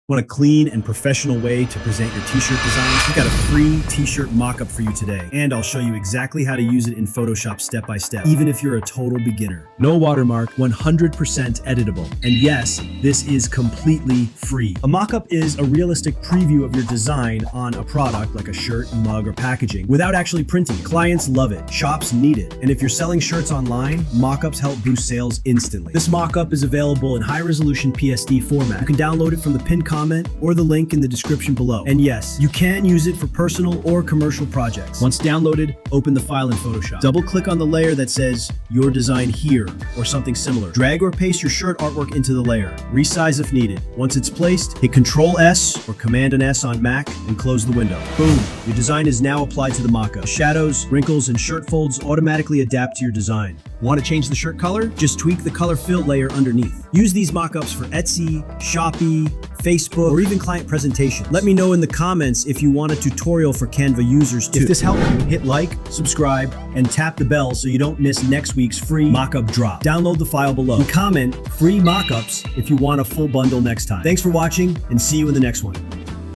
Want a clean and professional way to present your t-shirt designs? We've got a free t-shirt mock-up for you today, and I'll show you exactly how to use it in Photoshop step by step, even if you're a total beginner. No watermark, 100% editable. And yes, this is completely free. A mock-up is a realistic preview of your design on a product like a shirt, mug, or packaging without actually printing it. Clients love it, shops need it, and if you're selling shirts online, mock-ups help boost sales instantly. This mock-up is available in high-resolution PSD format. You can download it from the pinned comment or the link in the description below. And yes, you can use it for personal or commercial projects. Once downloaded, open the file in Photoshop. Double-click on the layer that says Your Design Here or something similar. Drag or paste your shirt artwork into the layer. Resize if needed. Once it's placed, hit Ctrl+S or Command+S on Mac and close the window. Boom! Your design is now applied to the mock-up. Shadows, wrinkles, and shirt folds automatically adapt to your design. Want to change the shirt color? Just tweak the color fill layer underneath. Use these mock-ups for Etsy, Shopee, Facebook, or even client presentations. Let me know in the comments if you want a tutorial for Canva users too. If this helped you, hit like, subscribe, and tap the bell so you don't miss next week's free mock-up drop. Download the file below and comment free mock-ups if you want a full bundle next time. Thanks for watching and see you in the next one.